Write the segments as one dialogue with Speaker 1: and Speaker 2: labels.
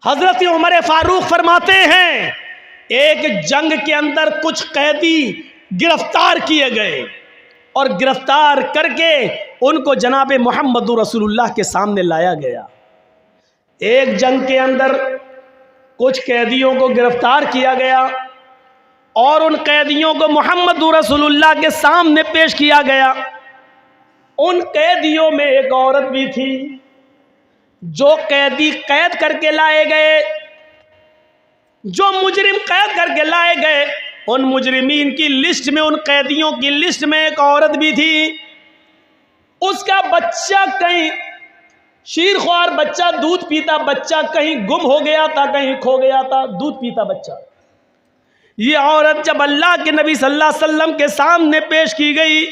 Speaker 1: حضرت عمر فاروق فرماتے ہیں ایک جنگ کے اندر کچھ قیدی گرفتار کیے گئے اور گرفتار کر کے ان کو جناب محمد رسول اللہ کے سامنے لایا گیا۔ ایک جنگ کے اندر کچھ قیدیوں کو گرفتار کیا گیا اور ان قیدیوں کو محمد رسول اللہ کے سامنے پیش کیا گیا۔ ان قیدیوں میں ایک عورت بھی تھی۔ جو قیدی قید کر کے لائے گئے، جو مجرم قید کر کے لائے گئے، ان مجرمین کی لسٹ میں، ان قیدیوں کی لسٹ میں ایک عورت بھی تھی۔ اس کا بچہ کہیں شیر خوار بچہ، دودھ پیتا بچہ کہیں گم ہو گیا تھا، کہیں کھو گیا تھا، دودھ پیتا بچہ۔ یہ عورت جب اللہ کے نبی صلی اللہ علیہ وسلم کے سامنے پیش کی گئی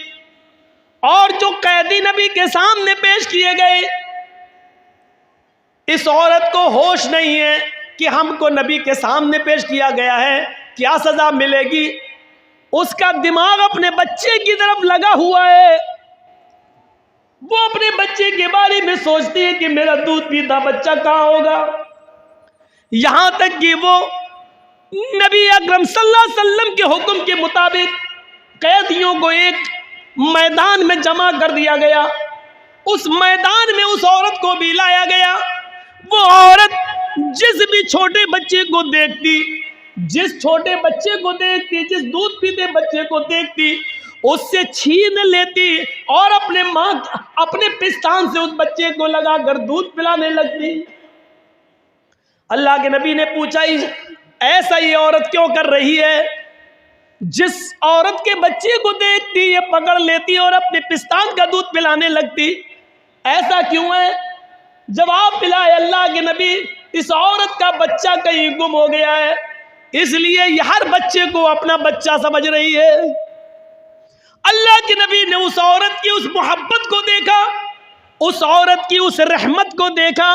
Speaker 1: اور جو قیدی نبی کے سامنے پیش کیے گئے، اس عورت کو ہوش نہیں ہے کہ ہم کو نبی کے سامنے پیش کیا گیا ہے، کیا سزا ملے گی۔ اس کا دماغ اپنے بچے کی طرف لگا ہوا ہے۔ وہ اپنے بچے کے بارے میں سوچتی ہے کہ میرا دودھ پیتا بچہ کہاں ہوگا۔ یہاں تک کہ وہ نبی اکرم صلی اللہ علیہ وسلم کے حکم کے مطابق قیدیوں کو ایک میدان میں جمع کر دیا گیا۔ اس میدان میں اس عورت کو بھی لایا گیا۔ وہ عورت جس بھی چھوٹے بچے کو دیکھتی، جس چھوٹے بچے کو دیکھتی، جس دودھ پیتے بچے کو دیکھتی، اس سے چھین لیتی اور اپنے پستان سے اس بچے کو لگا کر دودھ پلانے لگتی۔ اللہ کے نبی نے پوچھا ایسا یہ عورت کیوں کر رہی ہے؟ جس عورت کے بچے کو دیکھتی یہ پکڑ لیتی اور اپنے پستان کا دودھ پلانے لگتی، ایسا کیوں ہے؟ جواب ملا اللہ کے نبی، اس عورت کا بچہ کہیں گم ہو گیا ہے، اس لیے یہ ہر بچے کو اپنا بچہ سمجھ رہی ہے۔ اللہ کے نبی نے اس عورت کی اس محبت کو دیکھا، اس عورت کی اس رحمت کو دیکھا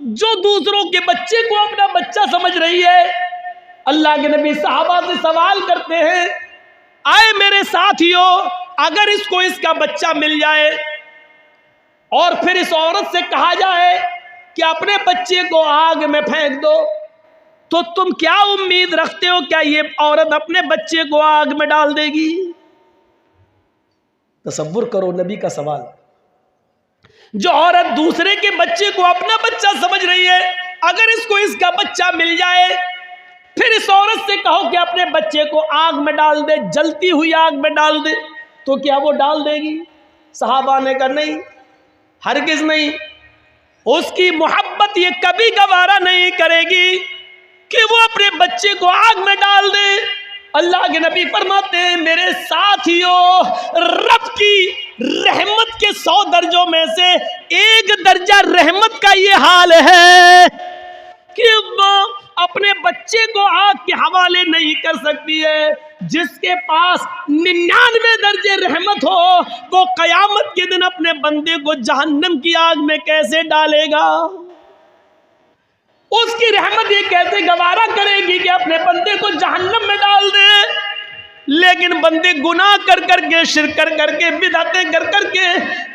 Speaker 1: جو دوسروں کے بچے کو اپنا بچہ سمجھ رہی ہے۔ اللہ کے نبی صحابہ سے سوال کرتے ہیں، آئے میرے ساتھیو، اگر اس کو اس کا بچہ مل جائے اور پھر اس عورت سے کہا جائے کہ اپنے بچے کو آگ میں پھینک دو، تو تم کیا امید رکھتے ہو کیا یہ عورت اپنے بچے کو آگ میں ڈال دے گی؟ تصور کرو نبی کا سوال۔ جو عورت دوسرے کے بچے کو اپنا بچہ سمجھ رہی ہے، اگر اس کو اس کا بچہ مل جائے، پھر اس عورت سے کہو کہ اپنے بچے کو آگ میں ڈال دے، جلتی ہوئی آگ میں ڈال دے، تو کیا وہ ڈال دے گی؟ صحابہ نے کہا نہیں، ہرگز نہیں۔ اس کی محبت یہ کبھی گوارا نہیں کرے گی کہ وہ اپنے بچے کو آگ میں ڈال دے۔ اللہ کے نبی فرماتے ہیں میرے ساتھیو، رب کی رحمت کے 100 درجوں میں سے ایک درجہ رحمت کا یہ حال ہے کہ وہ اپنے بچے کو آگ کے حوالے نہیں کر سکتی ہے۔ جس کے پاس 99 درجے رحمت ہو، وہ قیامت کے دن اپنے بندے کو جہنم کی آگ میں کیسے ڈالے گا؟ اس کی رحمت یہ کیسے گوارا کرے گی کہ اپنے بندے کو جہنم میں ڈال دے؟ لیکن بندے گناہ کر کر کے، شرک کر کر کے، بدعتیں کر کر کے،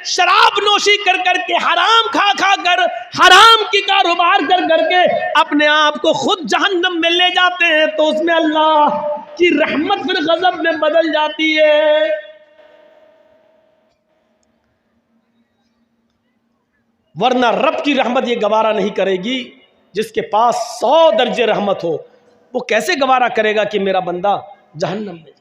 Speaker 1: شراب نوشی کر کر کے، حرام کھا کھا کر، حرام کی کاروبار کر کر کے اپنے آپ کو خود جہنم میں لے جاتے ہیں، تو اس میں اللہ کی رحمت پھر غضب میں بدل جاتی ہے۔ ورنہ رب کی رحمت یہ گوارا نہیں کرے گی۔ جس کے پاس 100 درجے رحمت ہو، وہ کیسے گوارا کرے گا کہ میرا بندہ جہنم میں جائے؟